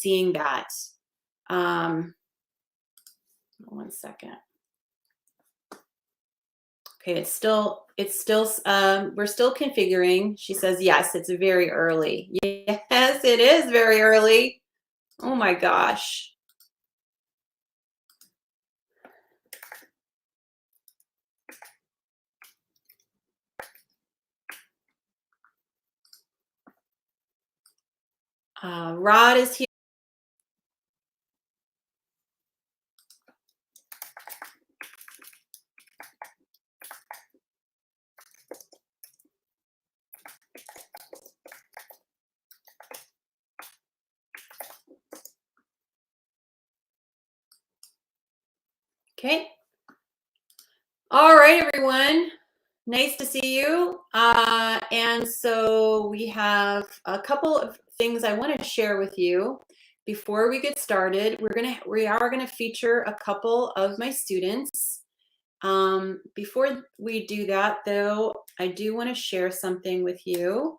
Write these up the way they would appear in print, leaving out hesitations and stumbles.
seeing that. 1 second. Okay, we're still configuring. She says, yes, it's very early. Yes, it is very early. Oh my gosh. Rod is here. Okay. All right, everyone. Nice to see you. And so we have a couple of things I want to share with you before we get started. We are gonna feature a couple of my students. Before we do that, though, I do want to share something with you.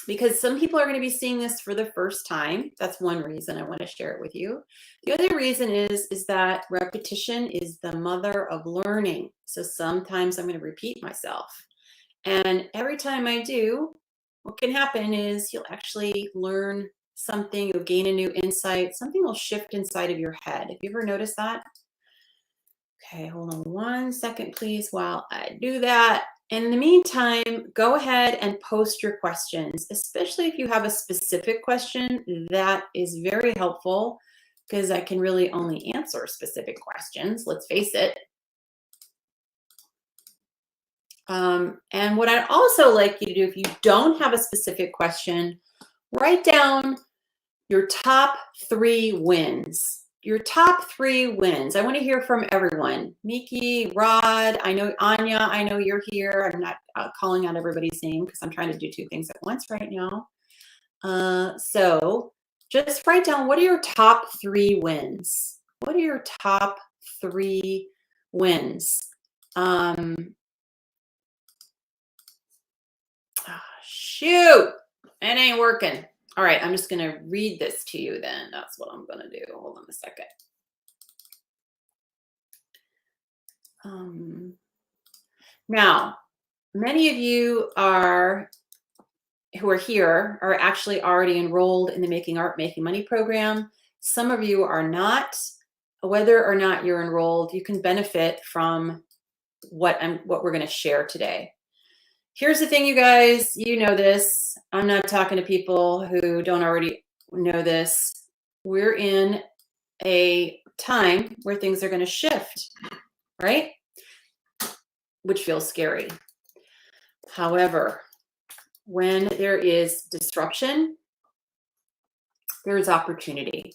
Because some people are going to be seeing this for the first time. That's one reason I want to share it with you. The other reason is that repetition is the mother of learning. So sometimes I'm going to repeat myself. And every time I do, what can happen is you'll actually learn something, you'll gain a new insight, something will shift inside of your head. Have you ever noticed that? Okay, hold on 1 second, please, while I do that. In the meantime, go ahead and post your questions, especially if you have a specific question. That is very helpful because I can really only answer specific questions, let's face it. And what I'd also like you to do, if you don't have a specific question, write down your top 3 wins. Your top 3 wins. I want to hear from everyone. Miki, Rod, I know Anya, I know you're here. I'm not calling out everybody's name because I'm trying to do 2 things at once right now. So just write down, what are your top 3 wins? What are your top 3 wins? Shoot, it ain't working. All right, I'm just going to read this to you then. That's what I'm going to do. Hold on a second. Now, many of you who are here are actually already enrolled in the Making Art, Making Money program. Some of you are not. Whether or not you're enrolled, you can benefit from what we're going to share today. Here's the thing, you guys, you know this. I'm not talking to people who don't already know this. We're in a time where things are going to shift, right? Which feels scary. However, when there is disruption, there's opportunity.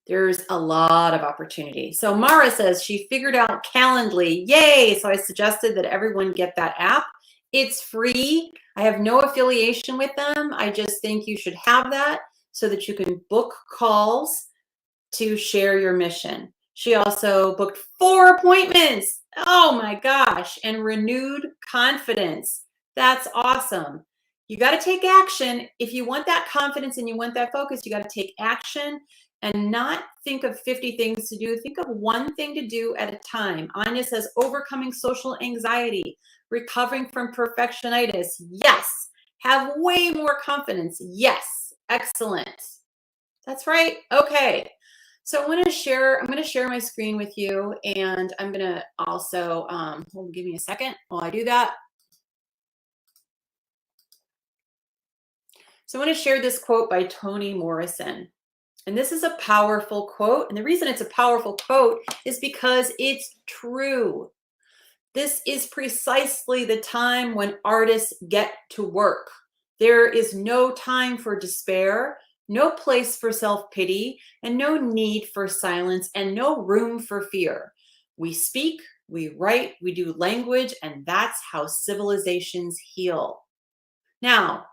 There's a lot of opportunity. So Mara says she figured out Calendly. Yay! So I suggested that everyone get that app. It's free. I have no affiliation with them. I just think you should have that so that you can book calls to share your mission. She also booked 4 appointments. Oh my gosh. And renewed confidence. That's awesome. You got to take action. If you want that confidence and you want that focus, you got to take action and not think of 50 things to do. Think of 1 thing to do at a time. Anya says, overcoming social anxiety, recovering from perfectionitis. Yes. Have way more confidence. Yes. Excellent. That's right. Okay. So I'm going to share my screen with you, and I'm going to also, give me a second while I do that. So I want to share this quote by Toni Morrison. And this is a powerful quote. And the reason it's a powerful quote is because it's true. This is precisely the time when artists get to work. There is no time for despair, no place for self-pity, and no need for silence, and no room for fear. We speak, we write, we do language, and that's how civilizations heal. Now,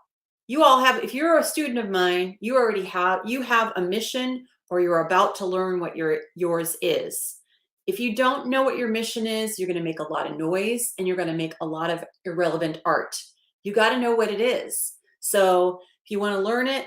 you all have, if you're a student of mine, you have a mission, or you're about to learn what yours is. If you don't know what your mission is, you're going to make a lot of noise and you're going to make a lot of irrelevant art. You got to know what it is. So if you want to learn it,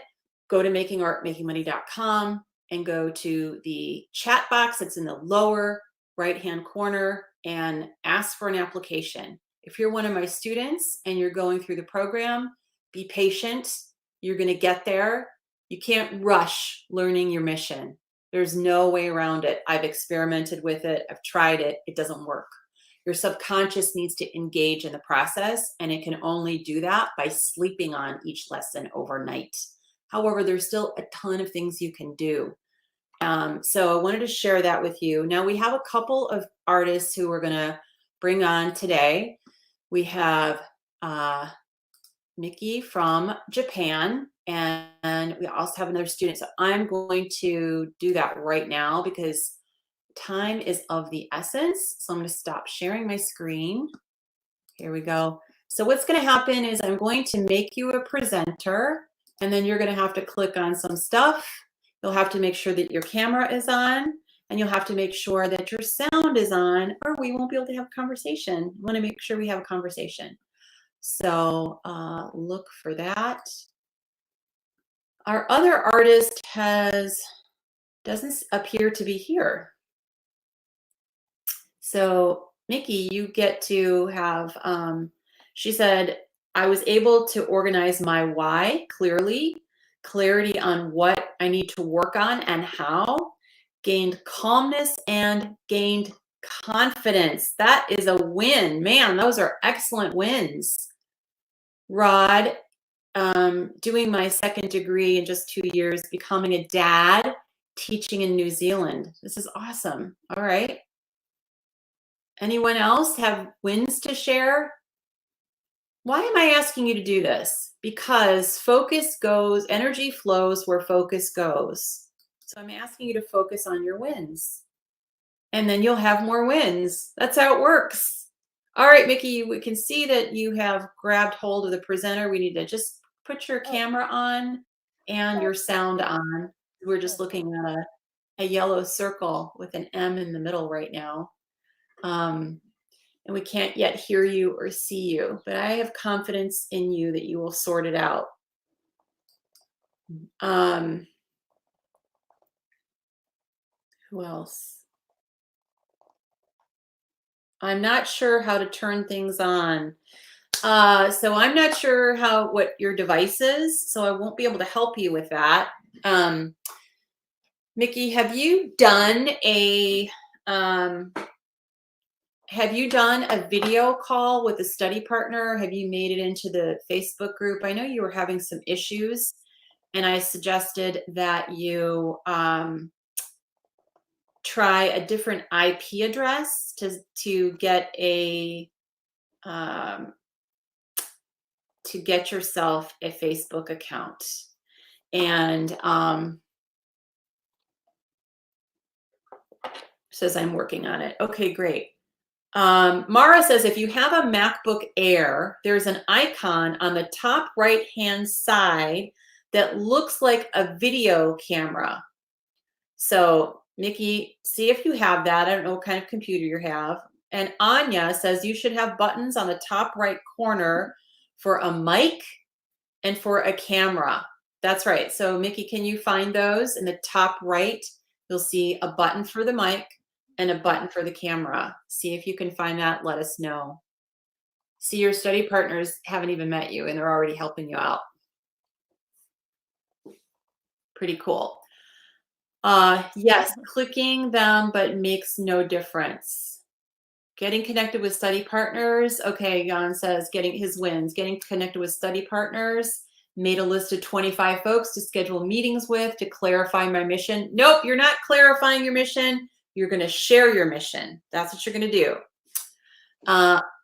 go to makingartmakingmoney.com and go to the chat box that's in the lower right-hand corner and ask for an application. If you're one of my students and you're going through the program, be patient. You're going to get there. You can't rush learning your mission. There's no way around it. I've experimented with it. I've tried it. It doesn't work. Your subconscious needs to engage in the process, and it can only do that by sleeping on each lesson overnight. However, there's still a ton of things you can do. So I wanted to share that with you. Now we have a couple of artists who we're going to bring on today. We have Miki from Japan, and we also have another student. So I'm going to do that right now because time is of the essence. So I'm going to stop sharing my screen. Here we go. So what's going to happen is I'm going to make you a presenter, and then you're going to have to click on some stuff. You'll have to make sure that your camera is on, and you'll have to make sure that your sound is on, or we won't be able to have a conversation. We want to make sure we have a conversation. So look for that. Our other artist doesn't appear to be here. So Miki, you get to have, she said, I was able to organize my why clearly, clarity on what I need to work on and how, gained calmness and gained confidence. That is a win. Man, those are excellent wins. Rod, doing my second degree in just 2 years, becoming a dad, teaching in New Zealand. This is awesome. All right. Anyone else have wins to share? Why am I asking you to do this? Because focus goes, energy flows where focus goes. So I'm asking you to focus on your wins. And then you'll have more wins. That's how it works. All right, Miki, we can see that you have grabbed hold of the presenter. We need to just put your camera on and your sound on. We're just looking at a yellow circle with an M in the middle right now. And we can't yet hear you or see you, but I have confidence in you that you will sort it out. Who else? I'm not sure how to turn things on. So I'm not sure what your device is, so I won't be able to help you with that. Miki, have you done a video call with a study partner? Have you made it into the Facebook group? I know you were having some issues, and I suggested that you try a different IP address to get yourself a Facebook account. And says I'm working on it. Okay, great. Mara says, if you have a MacBook Air, there's an icon on the top right-hand side that looks like a video camera. So Miki, see if you have that. I don't know what kind of computer you have. And Anya says you should have buttons on the top right corner for a mic and for a camera. That's right. So Miki, can you find those in the top right? You'll see a button for the mic and a button for the camera. See if you can find that. Let us know. See, your study partners haven't even met you and they're already helping you out. Pretty cool. Yes, clicking them, but makes no difference. Getting connected with study partners. Okay, Jan says getting his wins. Getting connected with study partners. Made a list of 25 folks to schedule meetings with to clarify my mission. Nope, you're not clarifying your mission. You're going to share your mission. That's what you're going to do.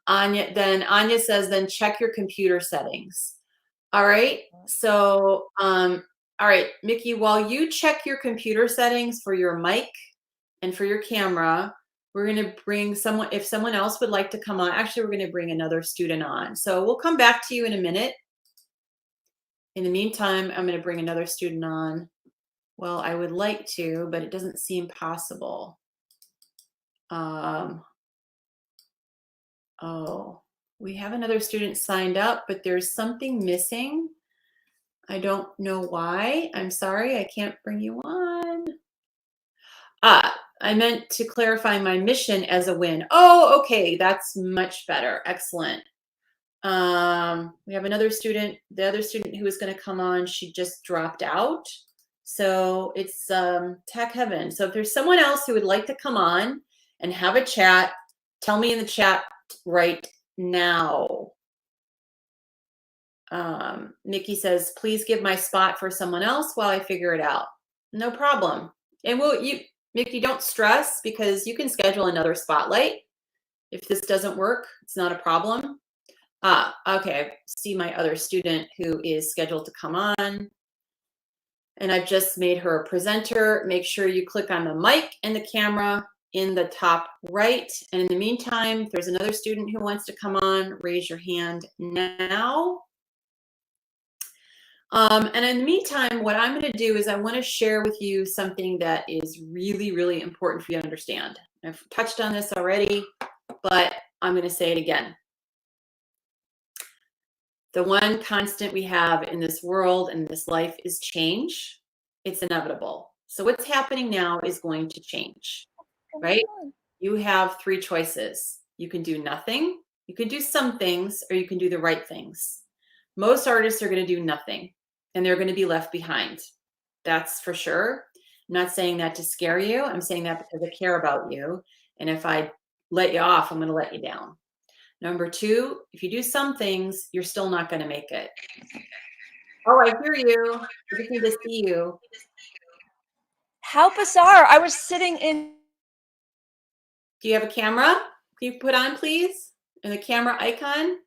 Anya says, then check your computer settings. All right. So, all right, Miki, while you check your computer settings for your mic and for your camera, we're going to bring someone, if someone else would like to come on, actually, we're going to bring another student on. So we'll come back to you in a minute. In the meantime, I'm going to bring another student on. Well, I would like to, but it doesn't seem possible. Oh, we have another student signed up, but there's something missing. I don't know why. I'm sorry, I can't bring you on. I meant to clarify my mission as a win. Oh, okay, that's much better. Excellent. We have another student. The other student who was going to come on, she just dropped out. So it's tech heaven. So if there's someone else who would like to come on and have a chat, tell me in the chat right now. Nikki says, please give my spot for someone else while I figure it out. No problem. And Nikki, don't stress, because you can schedule another spotlight. If this doesn't work, it's not a problem. Okay, I see my other student who is scheduled to come on. And I've just made her a presenter. Make sure you click on the mic and the camera in the top right. And in the meantime, if there's another student who wants to come on, raise your hand now. And in the meantime, what I'm going to do is I want to share with you something that is really, really important for you to understand. I've touched on this already, but I'm going to say it again. The one constant we have in this world and this life is change. It's inevitable. So what's happening now is going to change, right? You have three choices. You can do nothing, you can do some things, or you can do the right things. Most artists are going to do nothing, and they're going to be left behind. That's for sure. I'm not saying that to scare you. I'm saying that because I care about you. And if I let you off, I'm going to let you down. Number two, if you do some things, you're still not going to make it. Oh, I hear you. I just need to see you. How bizarre. I was sitting in. Do you have a camera? Can you put on, please? And the camera icon?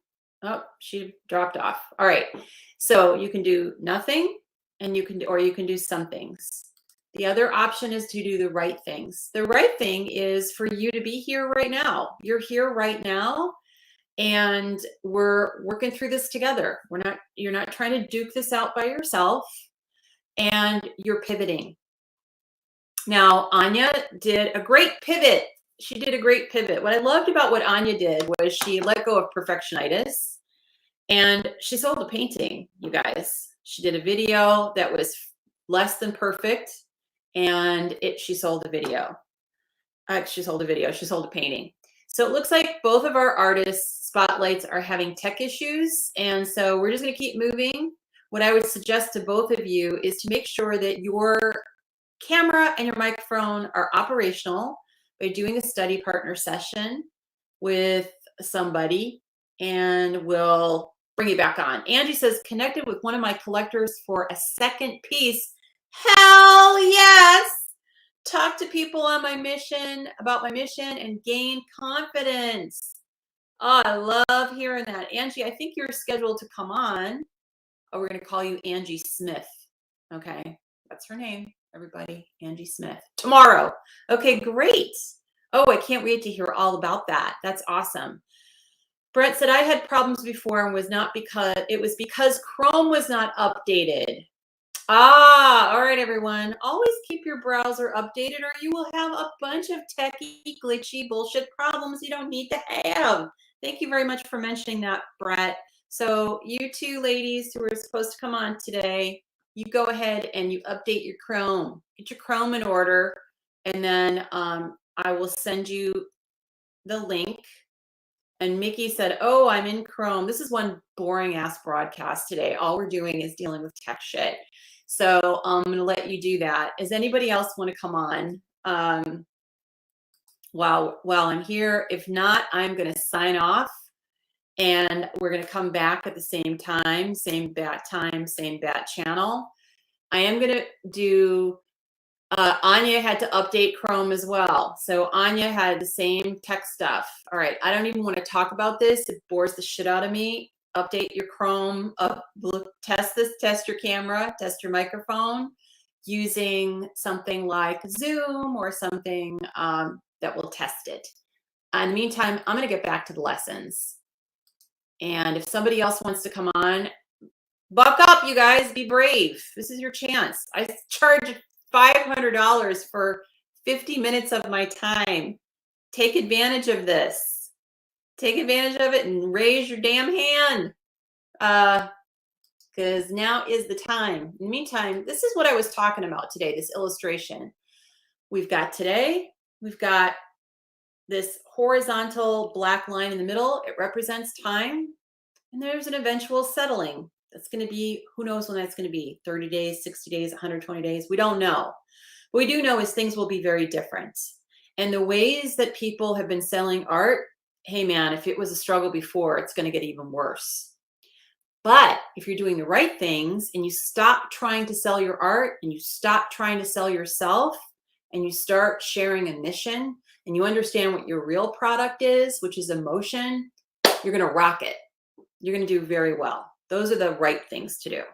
Oh, she dropped off. All right. So you can do nothing, and you can do some things. The other option is to do the right things. The right thing is for you to be here right now. You're here right now, and we're working through this together. You're not trying to duke this out by yourself, and you're pivoting. Now, Anya did a great pivot. She did a great pivot. What I loved about what Anya did was she let go of perfectionitis, and she sold a painting, you guys. She did a video that was less than perfect, and she sold a video. She sold a painting. So it looks like both of our artists' spotlights are having tech issues, and so we're just going to keep moving. What I would suggest to both of you is to make sure that your camera and your microphone are operational by doing a study partner session with somebody, and we'll bring you back on. Angie says, connected with one of my collectors for a second piece. Hell yes! Talk to people on my mission, about my mission, and gain confidence. Oh, I love hearing that. Angie, I think you're scheduled to come on. Oh, we're going to call you Angie Smith. Okay, that's her name, everybody. Angie Smith. Tomorrow. Okay, great. Oh, I can't wait to hear all about that. That's awesome. Brett said, I had problems before, and it was because Chrome was not updated. All right, everyone. Always keep your browser updated, or you will have a bunch of techie, glitchy, bullshit problems you don't need to have. Thank you very much for mentioning that, Brett. So you two ladies who are supposed to come on today, you go ahead and you update your Chrome. Get your Chrome in order, and then I will send you the link. And Mickey said, oh, I'm in Chrome. This is one boring ass broadcast today. All we're doing is dealing with tech shit. So I'm going to let you do that. Does anybody else want to come on while I'm here? If not, I'm going to sign off, and we're going to come back at the same time, same bat channel. I am going to do Anya had to update Chrome as well. So Anya had the same tech stuff. All right. I don't even want to talk about this. It bores the shit out of me. Update your Chrome, test your camera, test your microphone using something like Zoom or something that will test it. In the meantime, I'm going to get back to the lessons. And if somebody else wants to come on, buck up, you guys. Be brave. This is your chance. I charge $500 for 50 minutes of my time. Take advantage of this. Take advantage of it and raise your damn hand. because now is the time. In the meantime, this is what I was talking about today, this illustration. We've got today, we've got this horizontal black line in the middle. It represents time. And there's an eventual settling. That's going to be, who knows when that's going to be, 30 days, 60 days, 120 days. We don't know. What we do know is things will be very different. And the ways that people have been selling art, hey man, if it was a struggle before, it's going to get even worse. But if you're doing the right things and you stop trying to sell your art and you stop trying to sell yourself and you start sharing a mission and you understand what your real product is, which is emotion, you're going to rock it. You're going to do very well. Those are the right things to do.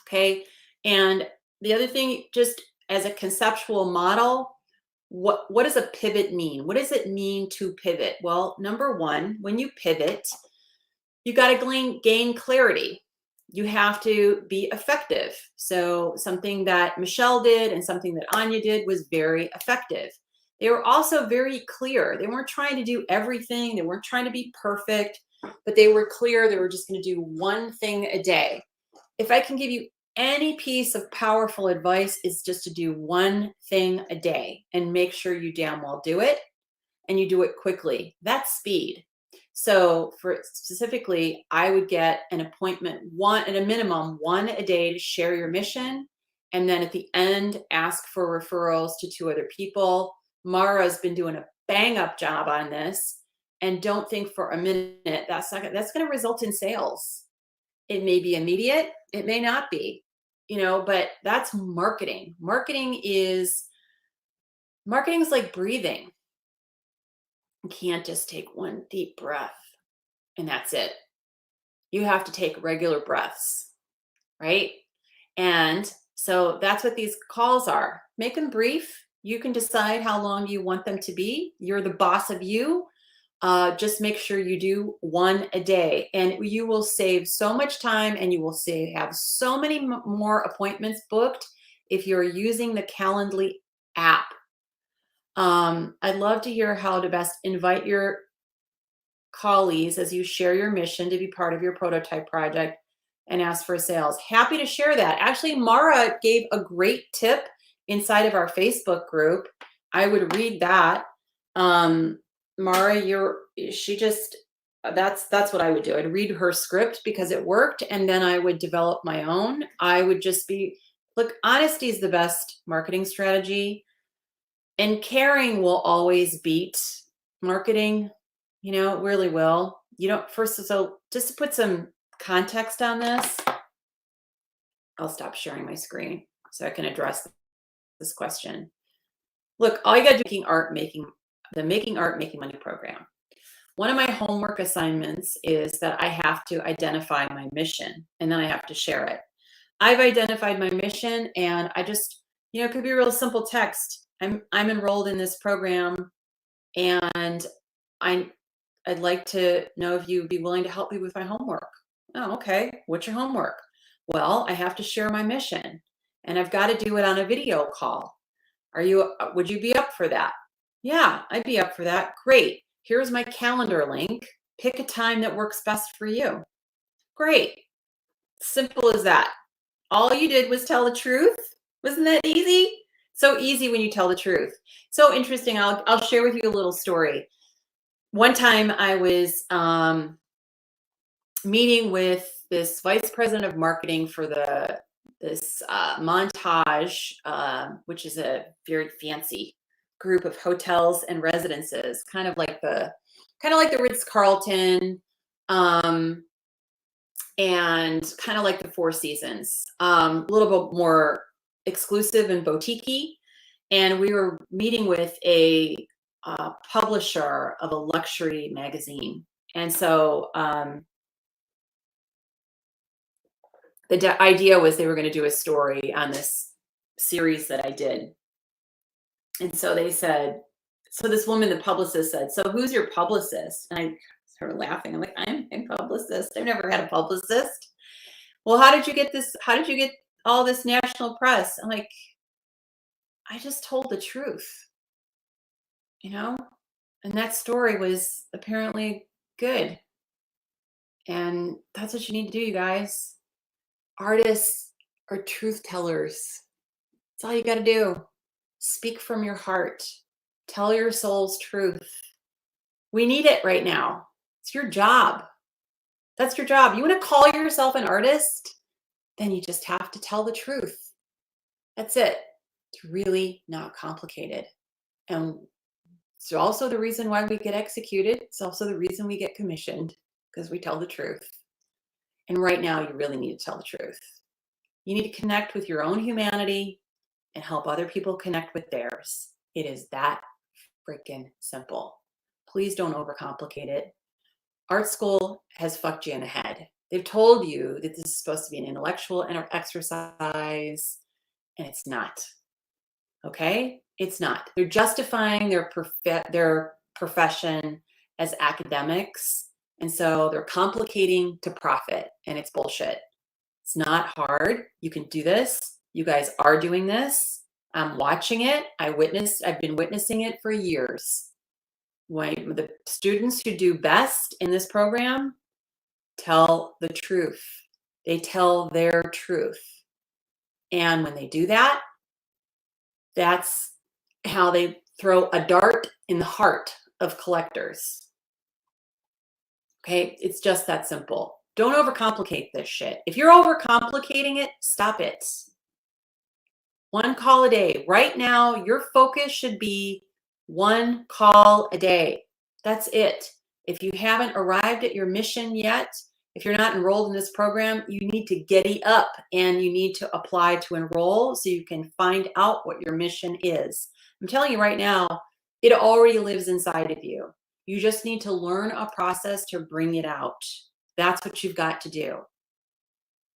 Okay. And the other thing, just as a conceptual model, what does a pivot mean? What does it mean to pivot? Well, number one, when you pivot, you got to gain clarity. You have to be effective. So something that Michelle did and something that Anya did was very effective. They were also very clear. They weren't trying to do everything. They weren't trying to be perfect, but they were clear. They were just going to do one thing a day. If I can give you any piece of powerful advice, is just to do one thing a day and make sure you damn well do it and you do it quickly. That's speed. So for specifically, I would get an appointment, one at a minimum, one a day to share your mission. And then at the end, ask for referrals to 2 other people. Mara's been doing a bang up job on this. And don't think for a minute that's going to result in sales. It may be immediate, it may not be, but that's marketing. Marketing is like breathing. You can't just take one deep breath and that's it. You have to take regular breaths, right? And so that's what these calls are. Make them brief. You can decide how long you want them to be. You're the boss of you. Just make sure you do one a day and you will save so much time and you will have so many more appointments booked if you're using the Calendly app. I'd love to hear how to best invite your colleagues as you share your mission to be part of your prototype project and ask for sales. Happy to share that. Actually, Mara gave a great tip inside of our Facebook group. I would read that. Mara, that's what I would do. I'd read her script because it worked, and then I would develop my own. I would just look, honesty is the best marketing strategy, and caring will always beat marketing. It really will. So just to put some context on this, I'll stop sharing my screen so I can address this question. Look, all you got to do the Making Art, Making Money program. One of my homework assignments is that I have to identify my mission and then I have to share it. I've identified my mission and I just, it could be a real simple text. I'm enrolled in this program and I'd like to know if you'd be willing to help me with my homework. Oh, okay. What's your homework? Well, I have to share my mission and I've got to do it on a video call. Would you be up for that? Yeah, I'd be up for that. Great. Here's my calendar link. Pick a time that works best for you. Great. Simple as that. All you did was tell the truth. Wasn't that easy? So easy when you tell the truth. So interesting. I'll share with you a little story. One time I was meeting with this vice president of marketing for this Montage, which is a very fancy group of hotels and residences, kind of like the Ritz-Carlton, and kind of like the Four Seasons, a little bit more exclusive and boutique-y. And we were meeting with a publisher of a luxury magazine. And so the idea was they were going to do a story on this series that I did. And so they said, so this woman, the publicist, said, so who's your publicist? And I started laughing. I'm like, I'm a publicist. I've never had a publicist. Well, how did you get this? How did you get all this national press? I'm like, I just told the truth, and that story was apparently good. And that's what you need to do, you guys. Artists are truth tellers. That's all you got to do. Speak from your heart. Tell your soul's truth. We need it right now. It's your job. That's your job. You want to call yourself an artist? Then you just have to tell the truth. That's it. It's really not complicated. And it's also the reason why we get executed. It's also the reason we get commissioned, because we tell the truth. And right now, you really need to tell the truth. You need to connect with your own humanity and help other people connect with theirs. It is that freaking simple. Please don't overcomplicate it. Art school has fucked you in the head. They've told you that this is supposed to be an intellectual exercise, and it's not. Okay? It's not. They're justifying their profession as academics, and so they're complicating to profit, and it's bullshit. It's not hard. You can do this. You guys are doing this. I'm watching it. I've been witnessing it for years. When the students who do best in this program tell the truth. They tell their truth. And when they do that, that's how they throw a dart in the heart of collectors. Okay, it's just that simple. Don't overcomplicate this shit. If you're overcomplicating it, stop it. One call a day. Right now, your focus should be one call a day. That's it. If you haven't arrived at your mission yet, if you're not enrolled in this program, you need to giddy up and you need to apply to enroll so you can find out what your mission is. I'm telling you right now, it already lives inside of you. You just need to learn a process to bring it out. That's what you've got to do.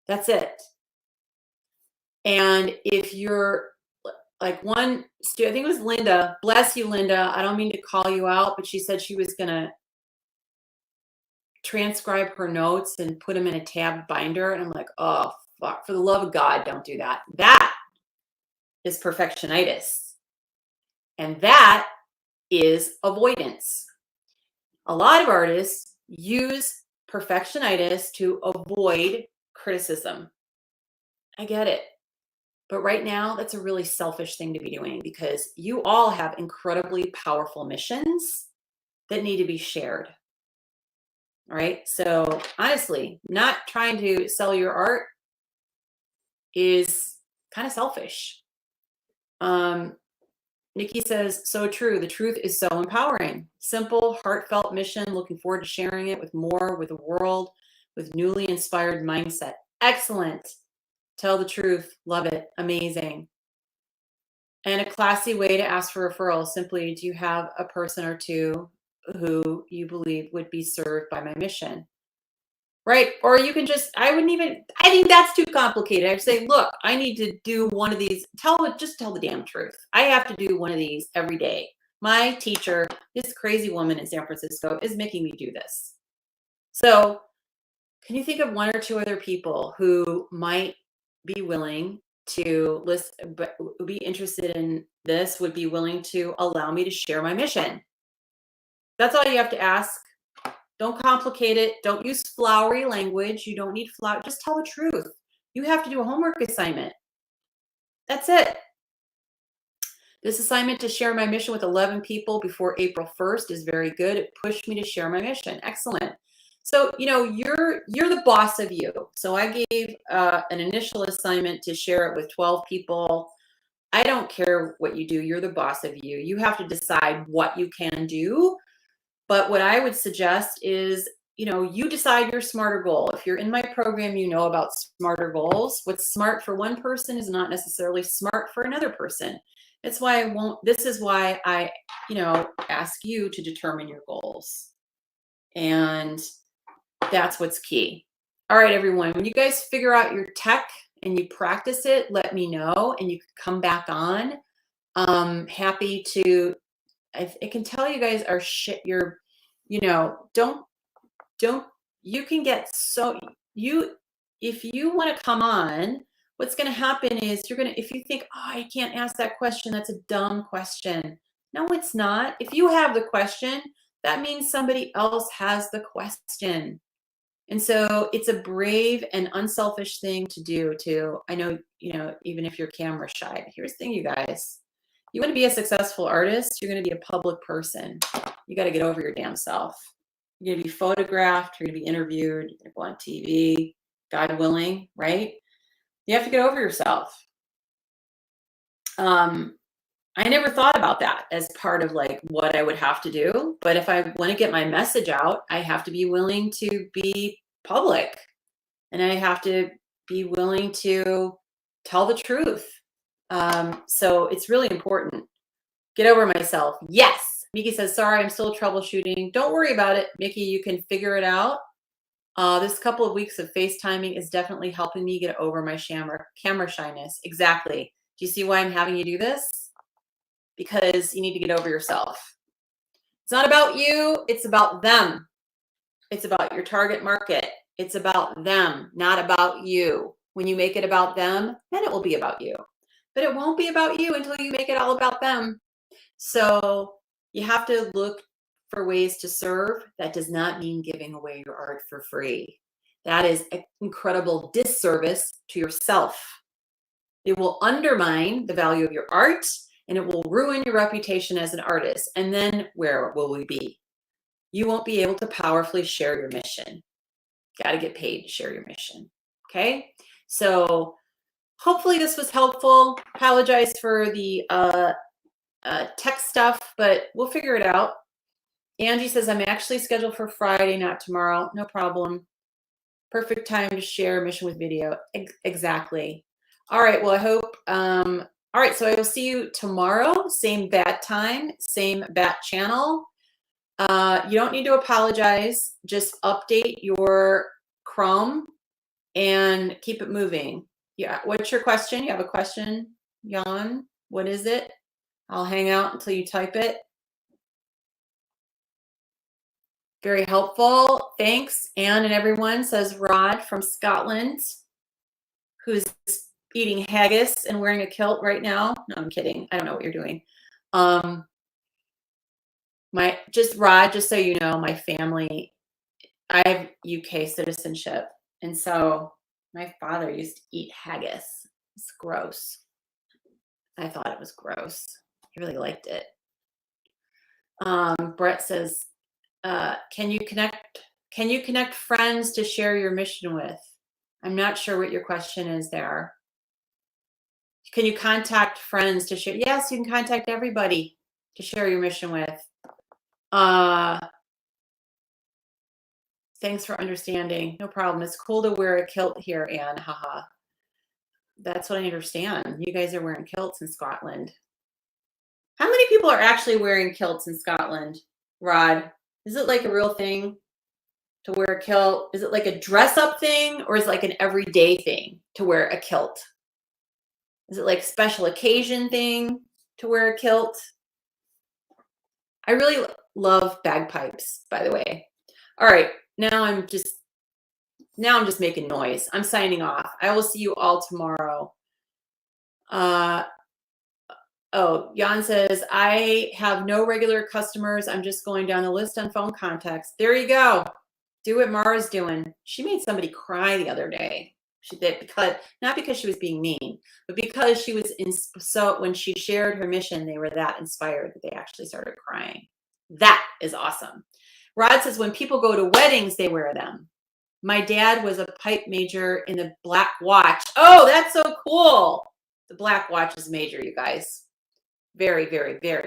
That's it. And if you're like one student, I think it was Linda, bless you, Linda. I don't mean to call you out, but she said she was going to transcribe her notes and put them in a tab binder. And I'm like, oh, fuck, for the love of God, don't do that. That is perfectionitis. And that is avoidance. A lot of artists use perfectionitis to avoid criticism. I get it. But right now, that's a really selfish thing to be doing because you all have incredibly powerful missions that need to be shared. All right. So honestly, not trying to sell your art is kind of selfish. Nikki says, so true. The truth is so empowering. Simple, heartfelt mission. Looking forward to sharing it with the world, with newly inspired mindset. Excellent. Tell the truth. Love it. Amazing. And a classy way to ask for referrals. Simply, do you have a person or two who you believe would be served by my mission? Right? Or you can just, I think that's too complicated. I'd say, look, I need to do one of these. Just tell the damn truth. I have to do one of these every day. My teacher, this crazy woman in San Francisco, is making me do this. So can you think of one or two other people who might be willing to listen, but would be interested in this, would be willing to allow me to share my mission? That's all you have to ask. Don't complicate it. Don't use flowery language. You don't need flower. Just tell the truth. You have to do a homework assignment. That's it. This assignment to share my mission with 11 people before April 1st is very good. It pushed me to share my mission. Excellent. So, you're the boss of you. So I gave an initial assignment to share it with 12 people. I don't care what you do. You're the boss of you. You have to decide what you can do. But what I would suggest is, you decide your smarter goal. If you're in my program, you know about smarter goals. What's smart for one person is not necessarily smart for another person. That's why this is why I, ask you to determine your goals. And that's what's key. All right, everyone, when you guys figure out your tech and you practice it, let me know and you can come back on. Happy to, I can tell you guys are shit. You can get if you want to come on, what's going to happen is if you think, oh, I can't ask that question, that's a dumb question. No, it's not. If you have the question, that means somebody else has the question. And so it's a brave and unselfish thing to do too. I know, even if you're camera shy, here's the thing, you guys, you want to be a successful artist, you're going to be a public person. You got to get over your damn self. You're going to be photographed, you're going to be interviewed, you're going to go on TV, God willing, right? You have to get over yourself. I never thought about that as part of like what I would have to do. But if I want to get my message out, I have to be willing to be public, and I have to be willing to tell the truth. So it's really important. Get over myself. Yes. Mickey says, sorry, I'm still troubleshooting. Don't worry about it, Mickey. You can figure it out. This couple of weeks of FaceTiming is definitely helping me get over my camera shyness. Exactly. Do you see why I'm having you do this? Because you need to get over yourself. It's not about you. It's about them. It's about your target market. It's about them, not about you. When you make it about them, then it will be about you. But it won't be about you until you make it all about them. So you have to look for ways to serve. That does not mean giving away your art for free. That is an incredible disservice to yourself. It will undermine the value of your art, and it will ruin your reputation as an artist. And then where will we be? You won't be able to powerfully share your mission. Got to get paid to share your mission. Okay. So hopefully this was helpful. Apologize for the tech stuff, but we'll figure it out. Angie says, I'm actually scheduled for Friday, not tomorrow. No problem. Perfect time to share mission with video. Exactly. All right. Well, I hope, all right, so I will see you tomorrow, same bat time, same bat channel. You don't need to apologize. Just update your Chrome and keep it moving. Yeah, what's your question? You have a question, Jan? What is it? I'll hang out until you type it. Very helpful. Thanks, Anne and everyone, says Rod from Scotland, who's eating haggis and wearing a kilt right now. No, I'm kidding. I don't know what you're doing. Rod, just so you know, my family, I have UK citizenship. And so my father used to eat haggis. It's gross. I thought it was gross. He really liked it. Brett says, can you connect friends to share your mission with? I'm not sure what your question is there. Can you contact friends to share? Yes, you can contact everybody to share your mission with. Thanks for understanding. No problem. It's cool to wear a kilt here, Anne. Haha. That's what I understand. You guys are wearing kilts in Scotland. How many people are actually wearing kilts in Scotland, Rod? Is it like a real thing to wear a kilt? Is it like a dress-up thing, or is it like an everyday thing to wear a kilt? Is it like a special occasion thing to wear a kilt? I really love bagpipes, by the way. All right, now I'm just making noise. I'm signing off. I will see you all tomorrow. Oh, Jan says, I have no regular customers. I'm just going down the list on phone contacts. There you go. Do what Mara's doing. She made somebody cry the other day. She did, not because she was being mean, but because she was so when she shared her mission, they were that inspired that they actually started crying. That is awesome. Rod says, when people go to weddings, they wear them. My dad was a pipe major in the Black Watch. Oh, that's so cool. The Black Watch is major, you guys. Very, very, very